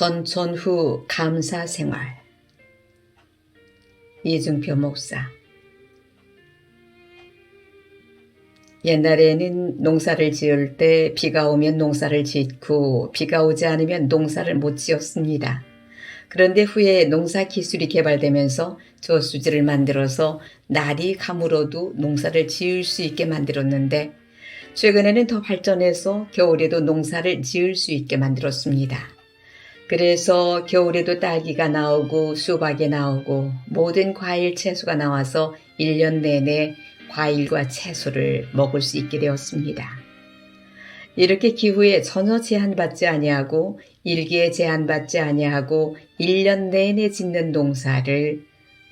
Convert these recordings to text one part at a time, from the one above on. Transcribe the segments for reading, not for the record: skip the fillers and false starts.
전천 후 감사 생활. 이중표 목사. 옛날에는 농사를 지을 때 비가 오면 농사를 짓고 비가 오지 않으면 농사를 못 지었습니다. 그런데 후에 농사 기술이 개발되면서 저수지를 만들어서 날이 가물어도 농사를 지을 수 있게 만들었는데, 최근에는 더 발전해서 겨울에도 농사를 지을 수 있게 만들었습니다. 그래서 겨울에도 딸기가 나오고 수박이 나오고 모든 과일 채소가 나와서 1년 내내 과일과 채소를 먹을 수 있게 되었습니다. 이렇게 기후에 전혀 제한받지 아니하고 일기에 제한받지 아니하고 1년 내내 짓는 농사를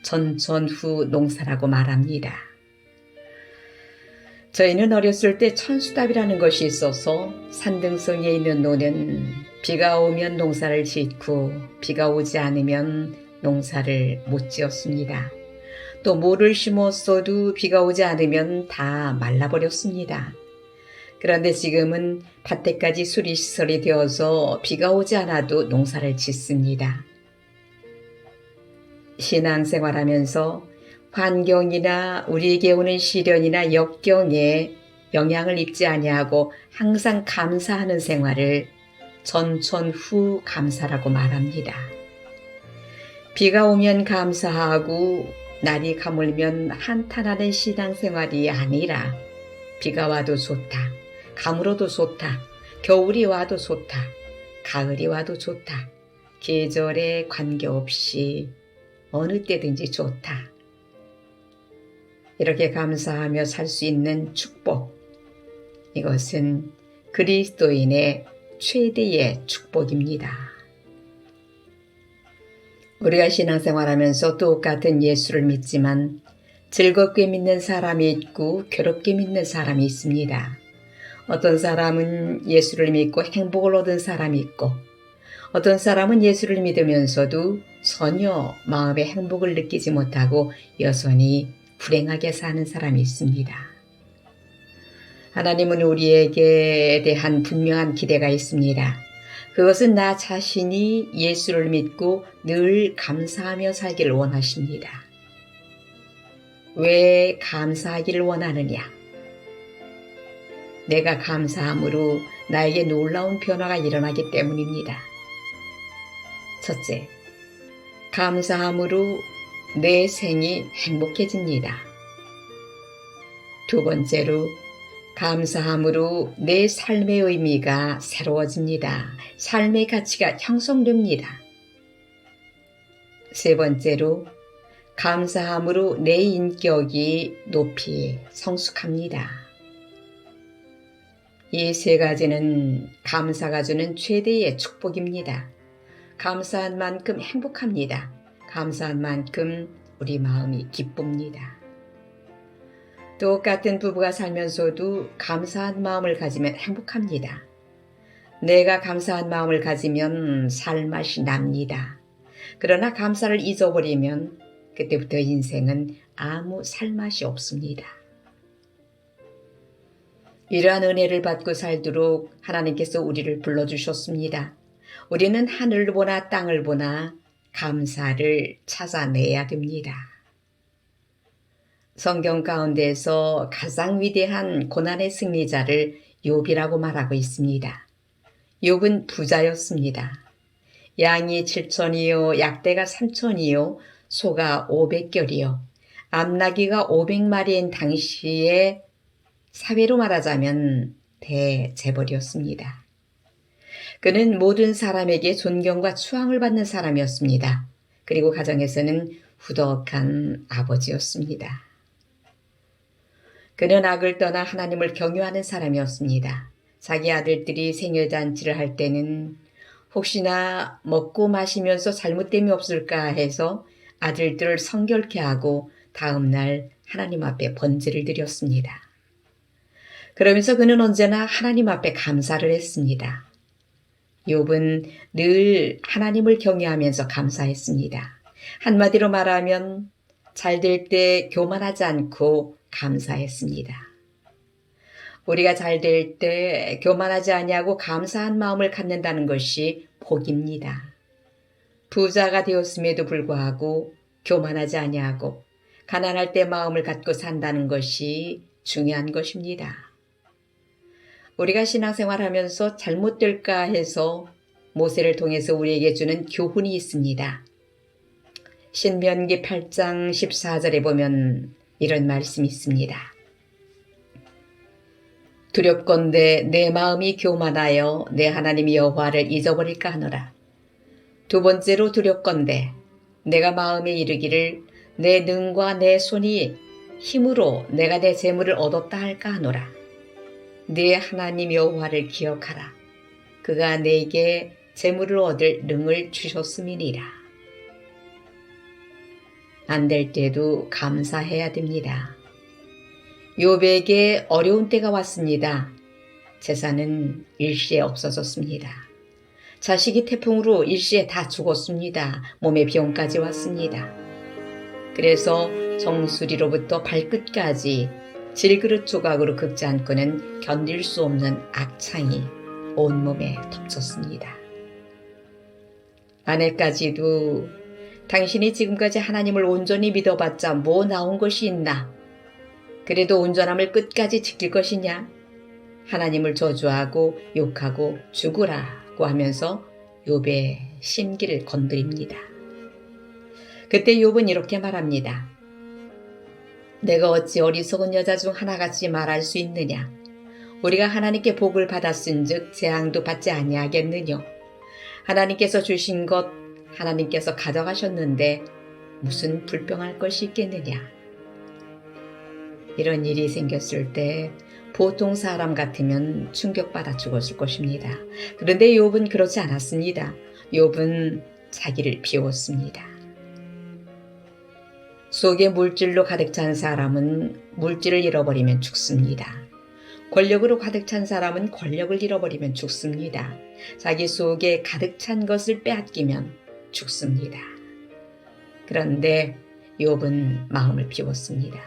전천후 농사라고 말합니다. 저희는 어렸을 때 천수답이라는 것이 있어서 산등성에 있는 노는 비가 오면 농사를 짓고 비가 오지 않으면 농사를 못 지었습니다. 또 모를 심었어도 비가 오지 않으면 다 말라버렸습니다. 그런데 지금은 밭에까지 수리시설이 되어서 비가 오지 않아도 농사를 짓습니다. 신앙생활하면서 환경이나 우리에게 오는 시련이나 역경에 영향을 입지 아니하고 항상 감사하는 생활을 전천후 감사라고 말합니다. 비가 오면 감사하고 날이 가물면 한탄하는 신앙생활이 아니라 비가 와도 좋다, 가물어도 좋다, 겨울이 와도 좋다, 가을이 와도 좋다, 계절에 관계없이 어느 때든지 좋다. 이렇게 감사하며 살 수 있는 축복, 이것은 그리스도인의 최대의 축복입니다. 우리가 신앙생활하면서 똑같은 예수를 믿지만 즐겁게 믿는 사람이 있고 괴롭게 믿는 사람이 있습니다. 어떤 사람은 예수를 믿고 행복을 얻은 사람이 있고, 어떤 사람은 예수를 믿으면서도 전혀 마음의 행복을 느끼지 못하고 여전히 불행하게 사는 사람이 있습니다. 하나님은 우리에게 대한 분명한 기대가 있습니다. 그것은 나 자신이 예수를 믿고 늘 감사하며 살기를 원하십니다. 왜 감사하기를 원하느냐? 내가 감사함으로 나에게 놀라운 변화가 일어나기 때문입니다. 첫째, 감사함으로 내 생이 행복해집니다. 두 번째로, 감사함으로 내 삶의 의미가 새로워집니다. 삶의 가치가 형성됩니다. 세 번째로, 감사함으로 내 인격이 높이 성숙합니다. 이 세 가지는 감사가 주는 최대의 축복입니다. 감사한 만큼 행복합니다. 감사한 만큼 우리 마음이 기쁩니다. 똑같은 부부가 살면서도 감사한 마음을 가지면 행복합니다. 내가 감사한 마음을 가지면 살맛이 납니다. 그러나 감사를 잊어버리면 그때부터 인생은 아무 살맛이 없습니다. 이러한 은혜를 받고 살도록 하나님께서 우리를 불러주셨습니다. 우리는 하늘을 보나 땅을 보나 감사를 찾아내야 됩니다. 성경 가운데에서 가장 위대한 고난의 승리자를 욥이라고 말하고 있습니다. 욥은 부자였습니다. 양이 7천이요, 약대가 3천이요, 소가 500결이요, 암나귀가 500마리인 당시의 사회로 말하자면 대재벌이었습니다. 그는 모든 사람에게 존경과 추앙을 받는 사람이었습니다. 그리고 가정에서는 후덕한 아버지였습니다. 그는 악을 떠나 하나님을 경유하는 사람이었습니다. 자기 아들들이 생일잔치를 할 때는 혹시나 먹고 마시면서 잘못됨이 없을까 해서 아들들을 성결케 하고 다음날 하나님 앞에 번제를 드렸습니다. 그러면서 그는 언제나 하나님 앞에 감사를 했습니다. 욥은 늘 하나님을 경외하면서 감사했습니다. 한마디로 말하면 잘 될 때 교만하지 않고 감사했습니다. 우리가 잘 될 때 교만하지 아니하고 감사한 마음을 갖는다는 것이 복입니다. 부자가 되었음에도 불구하고 교만하지 아니하고 가난할 때 마음을 갖고 산다는 것이 중요한 것입니다. 우리가 신앙생활하면서 잘못될까 해서 모세를 통해서 우리에게 주는 교훈이 있습니다. 신명기 8장 14절에 보면 이런 말씀이 있습니다. 두렵건대 내 마음이 교만하여 내 하나님 여호와를 잊어버릴까 하노라. 두 번째로 두렵건대 내가 마음에 이르기를 내 능과 내 손이 힘으로 내가 내 재물을 얻었다 할까 하노라. 네 하나님 여호와를 기억하라. 그가 내게 재물을 얻을 능을 주셨음이니라. 안 될 때도 감사해야 됩니다. 욥에게 어려운 때가 왔습니다. 재산은 일시에 없어졌습니다. 자식이 태풍으로 일시에 다 죽었습니다. 몸에 병까지 왔습니다. 그래서 정수리로부터 발끝까지 질그릇 조각으로 긁지 않고는 견딜 수 없는 악창이 온몸에 덮쳤습니다. 아내까지도 당신이 지금까지 하나님을 온전히 믿어봤자 뭐 나온 것이 있나? 그래도 온전함을 끝까지 지킬 것이냐? 하나님을 저주하고 욕하고 죽으라고 하면서 욥의 심기를 건드립니다. 그때 욥은 이렇게 말합니다. 내가 어찌 어리석은 여자 중 하나같이 말할 수 있느냐? 우리가 하나님께 복을 받았은즉 재앙도 받지 아니하겠느냐? 하나님께서 주신 것 하나님께서 가져가셨는데 무슨 불평할 것이 있겠느냐? 이런 일이 생겼을 때 보통 사람 같으면 충격받아 죽었을 것입니다. 그런데 욥은 그렇지 않았습니다. 욥은 자기를 비웠습니다. 속에 물질로 가득 찬 사람은 물질을 잃어버리면 죽습니다. 권력으로 가득 찬 사람은 권력을 잃어버리면 죽습니다. 자기 속에 가득 찬 것을 빼앗기면 죽습니다. 그런데 욥은 마음을 비웠습니다.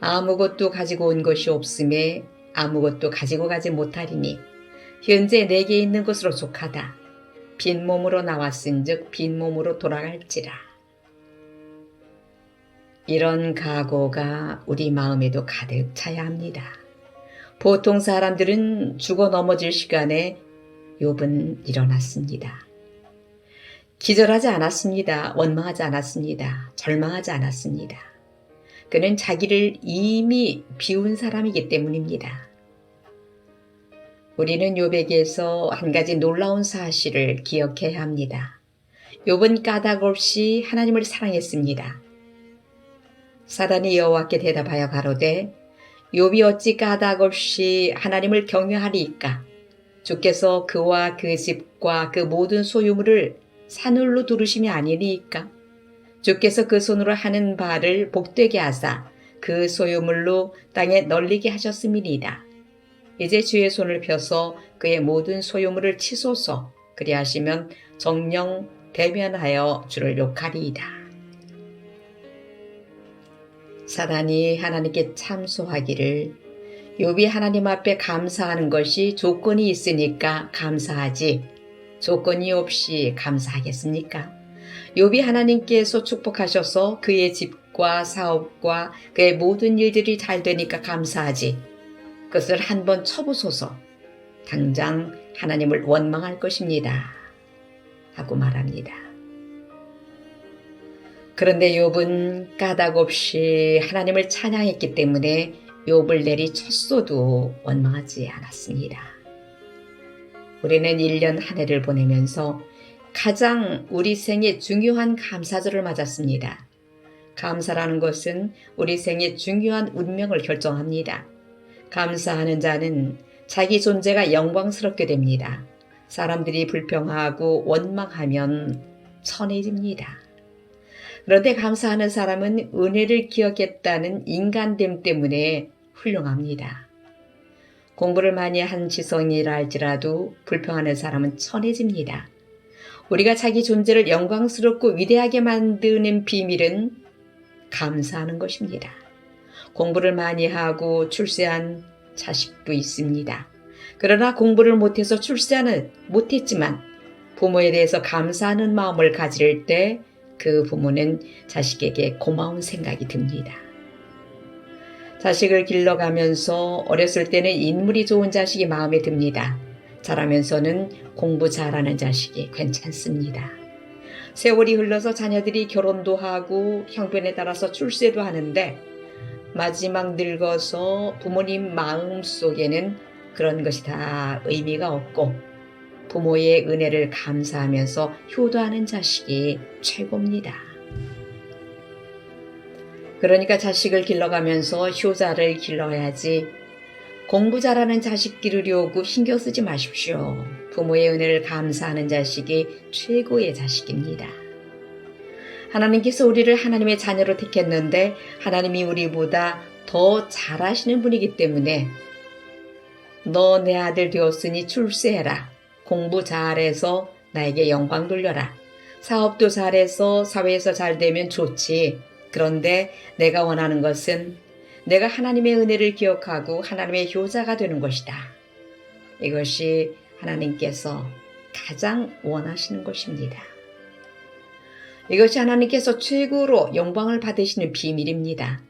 아무것도 가지고 온 것이 없음에 아무것도 가지고 가지 못하리니 현재 내게 있는 것으로 족하다. 빈몸으로 나왔은즉 빈몸으로 돌아갈지라. 이런 각오가 우리 마음에도 가득 차야 합니다. 보통 사람들은 죽어 넘어질 시간에 욥은 일어났습니다. 기절하지 않았습니다. 원망하지 않았습니다. 절망하지 않았습니다. 그는 자기를 이미 비운 사람이기 때문입니다. 우리는 욥에게서 한 가지 놀라운 사실을 기억해야 합니다. 욥은 까닭 없이 하나님을 사랑했습니다. 사단이 여호와께 대답하여 가로되 욥이 어찌 까닭 없이 하나님을 경외하리이까? 주께서 그와 그 집과 그 모든 소유물을 산울로 두르심이 아니리이까? 주께서 그 손으로 하는 바를 복되게 하사 그 소유물로 땅에 널리게 하셨음이니이다. 이제 주의 손을 펴서 그의 모든 소유물을 치소서. 그리하시면 정령 대면하여 주를 욕하리이다. 사단이 하나님께 참소하기를 욥이 하나님 앞에 감사하는 것이 조건이 있으니까 감사하지 조건이 없이 감사하겠습니까? 욥이 하나님께서 축복하셔서 그의 집과 사업과 그의 모든 일들이 잘 되니까 감사하지 그것을 한번 쳐보소서. 당장 하나님을 원망할 것입니다. 하고 말합니다. 그런데 욥은 까닭 없이 하나님을 찬양했기 때문에 욥을 내리쳤어도 원망하지 않았습니다. 우리는 1년 한 해를 보내면서 가장 우리 생에 중요한 감사절을 맞았습니다. 감사라는 것은 우리 생의 중요한 운명을 결정합니다. 감사하는 자는 자기 존재가 영광스럽게 됩니다. 사람들이 불평하고 원망하면 천해집니다. 그런데 감사하는 사람은 은혜를 기억했다는 인간됨 때문에 훌륭합니다. 공부를 많이 한 지성이라 할지라도 불평하는 사람은 천해집니다. 우리가 자기 존재를 영광스럽고 위대하게 만드는 비밀은 감사하는 것입니다. 공부를 많이 하고 출세한 자식도 있습니다. 그러나 공부를 못해서 출세는 못했지만 부모에 대해서 감사하는 마음을 가질 때 그 부모는 자식에게 고마운 생각이 듭니다. 자식을 길러가면서 어렸을 때는 인물이 좋은 자식이 마음에 듭니다. 자라면서는 공부 잘하는 자식이 괜찮습니다. 세월이 흘러서 자녀들이 결혼도 하고 형편에 따라서 출세도 하는데 마지막 늙어서 부모님 마음 속에는 그런 것이 다 의미가 없고 부모의 은혜를 감사하면서 효도하는 자식이 최고입니다. 그러니까 자식을 길러가면서 효자를 길러야지 공부 잘하는 자식 기르려고 신경 쓰지 마십시오. 부모의 은혜를 감사하는 자식이 최고의 자식입니다. 하나님께서 우리를 하나님의 자녀로 택했는데 하나님이 우리보다 더 잘하시는 분이기 때문에 너 내 아들 되었으니 출세해라. 공부 잘해서 나에게 영광 돌려라. 사업도 잘해서 사회에서 잘 되면 좋지. 그런데 내가 원하는 것은 내가 하나님의 은혜를 기억하고 하나님의 효자가 되는 것이다. 이것이 하나님께서 가장 원하시는 것입니다. 이것이 하나님께서 최고로 영광을 받으시는 비밀입니다.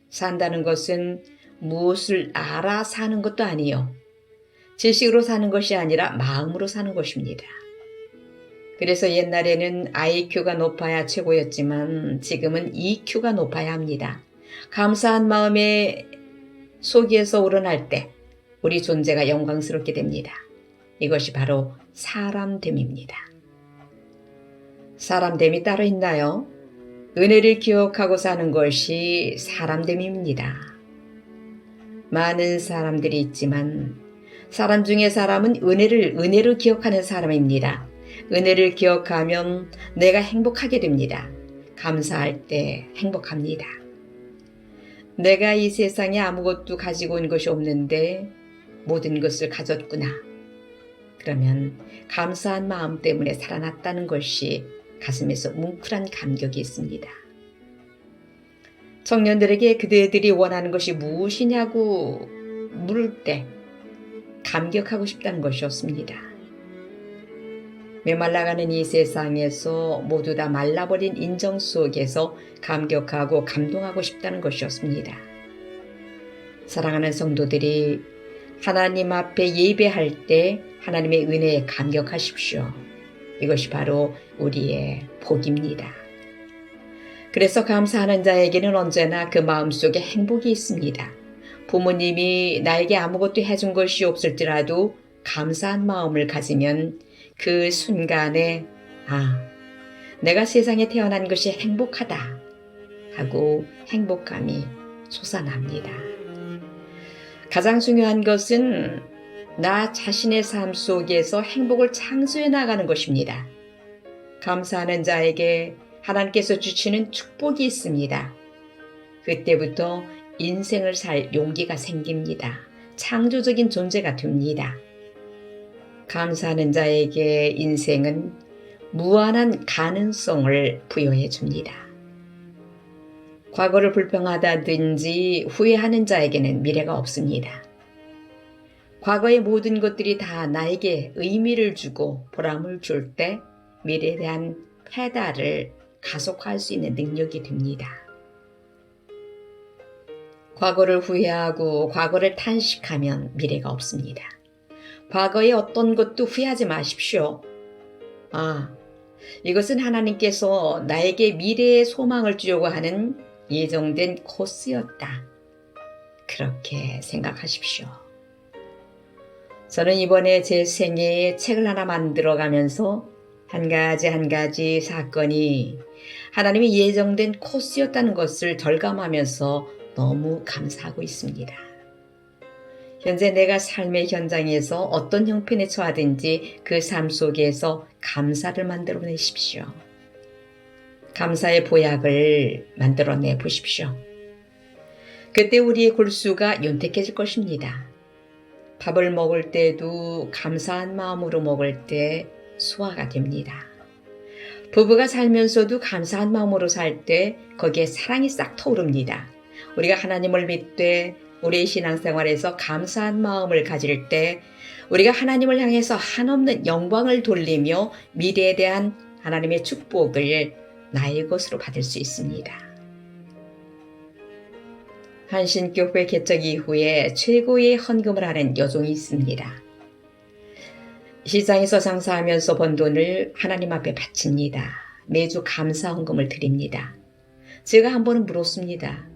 산다는 것은 무엇을 알아 사는 것도 아니요. 지식으로 사는 것이 아니라 마음으로 사는 것입니다. 그래서 옛날에는 IQ가 높아야 최고였지만 지금은 EQ가 높아야 합니다. 감사한 마음에 속에서 우러날 때 우리 존재가 영광스럽게 됩니다. 이것이 바로 사람됨입니다. 사람됨이 따로 있나요? 은혜를 기억하고 사는 것이 사람됨입니다. 많은 사람들이 있지만 사람 중에 사람은 은혜로 기억하는 사람입니다. 은혜를 기억하면 내가 행복하게 됩니다. 감사할 때 행복합니다. 내가 이 세상에 아무것도 가지고 온 것이 없는데 모든 것을 가졌구나. 그러면 감사한 마음 때문에 살아났다는 것이 가슴에서 뭉클한 감격이 있습니다. 청년들에게 그대들이 원하는 것이 무엇이냐고 물을 때 감격하고 싶다는 것이었습니다. 메말라가는 이 세상에서 모두 다 말라버린 인정 속에서 감격하고 감동하고 싶다는 것이었습니다. 사랑하는 성도들이 하나님 앞에 예배할 때 하나님의 은혜에 감격하십시오. 이것이 바로 우리의 복입니다. 그래서 감사하는 자에게는 언제나 그 마음속에 행복이 있습니다. 부모님이 나에게 아무것도 해준 것이 없을지라도 감사한 마음을 가지면 그 순간에 내가 세상에 태어난 것이 행복하다 하고 행복감이 솟아납니다. 가장 중요한 것은 나 자신의 삶 속에서 행복을 창조해 나가는 것입니다. 감사하는 자에게 하나님께서 주시는 축복이 있습니다. 그때부터 인생을 살 용기가 생깁니다. 창조적인 존재가 됩니다. 감사하는 자에게 인생은 무한한 가능성을 부여해 줍니다. 과거를 불평하다든지 후회하는 자에게는 미래가 없습니다. 과거의 모든 것들이 다 나에게 의미를 주고 보람을 줄 때 미래에 대한 페달을 가속화할 수 있는 능력이 됩니다. 과거를 후회하고 과거를 탄식하면 미래가 없습니다. 과거의 어떤 것도 후회하지 마십시오. 이것은 하나님께서 나에게 미래의 소망을 주려고 하는 예정된 코스였다. 그렇게 생각하십시오. 저는 이번에 제 생애에 책을 하나 만들어가면서 한 가지 사건이 하나님이 예정된 코스였다는 것을 덜감하면서 너무 감사하고 있습니다. 현재 내가 삶의 현장에서 어떤 형편에 처하든지 그 삶 속에서 감사를 만들어내십시오. 감사의 보약을 만들어내 보십시오. 그때 우리의 골수가 윤택해질 것입니다. 밥을 먹을 때도 감사한 마음으로 먹을 때 소화가 됩니다. 부부가 살면서도 감사한 마음으로 살 때 거기에 사랑이 싹 터오릅니다. 우리가 하나님을 믿되 우리의 신앙생활에서 감사한 마음을 가질 때 우리가 하나님을 향해서 한없는 영광을 돌리며 미래에 대한 하나님의 축복을 나의 것으로 받을 수 있습니다. 한신교회 개척 이후에 최고의 헌금을 하는 여종이 있습니다. 시장에서 장사하면서 번 돈을 하나님 앞에 바칩니다. 매주 감사 헌금을 드립니다. 제가 한 번은 물었습니다.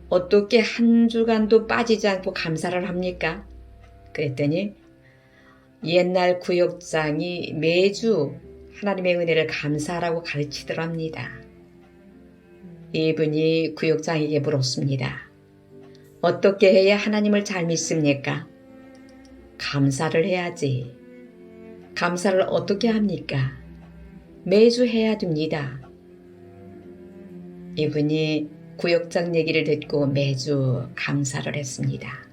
어떻게 한 주간도 빠지지 않고 감사를 합니까? 그랬더니 옛날 구역장이 매주 하나님의 은혜를 감사하라고 가르치더랍니다. 이분이 구역장에게 물었습니다. 어떻게 해야 하나님을 잘 믿습니까? 감사를 해야지. 감사를 어떻게 합니까? 매주 해야 됩니다. 이분이 구역장 얘기를 듣고 매주 감사를 했습니다.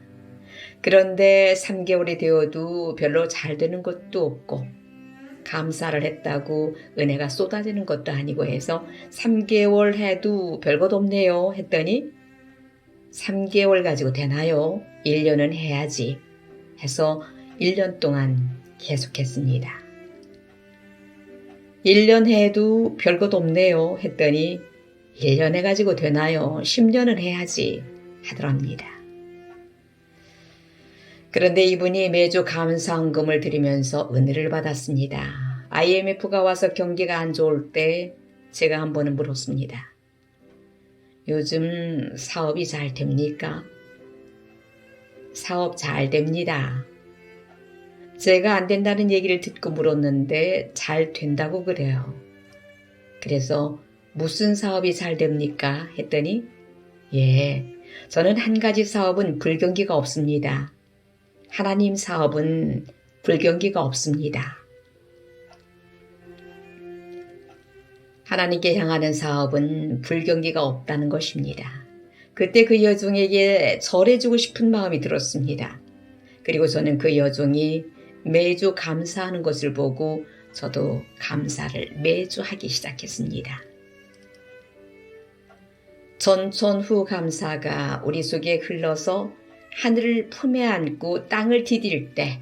그런데 3개월이 되어도 별로 잘 되는 것도 없고 감사를 했다고 은혜가 쏟아지는 것도 아니고 해서 3개월 해도 별것 없네요 했더니 3개월 가지고 되나요? 1년은 해야지 해서 1년 동안 계속했습니다. 1년 해도 별것 없네요 했더니 1년 해가지고 되나요? 10년은 해야지 하더랍니다. 그런데 이분이 매주 감사헌금을 드리면서 은혜를 받았습니다. IMF가 와서 경기가 안 좋을 때 제가 한 번은 물었습니다. 요즘 사업이 잘 됩니까? 사업 잘 됩니다. 제가 안 된다는 얘기를 듣고 물었는데 잘 된다고 그래요. 그래서 무슨 사업이 잘 됩니까? 했더니 저는 한 가지 사업은 불경기가 없습니다. 하나님 사업은 불경기가 없습니다. 하나님께 향하는 사업은 불경기가 없다는 것입니다. 그때 그 여종에게 절해주고 싶은 마음이 들었습니다. 그리고 저는 그 여종이 매주 감사하는 것을 보고 저도 감사를 매주 하기 시작했습니다. 전천후 감사가 우리 속에 흘러서 하늘을 품에 안고 땅을 디딜 때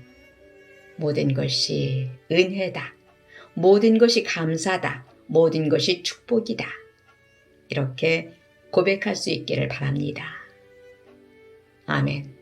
모든 것이 은혜다. 모든 것이 감사다. 모든 것이 축복이다. 이렇게 고백할 수 있기를 바랍니다. 아멘.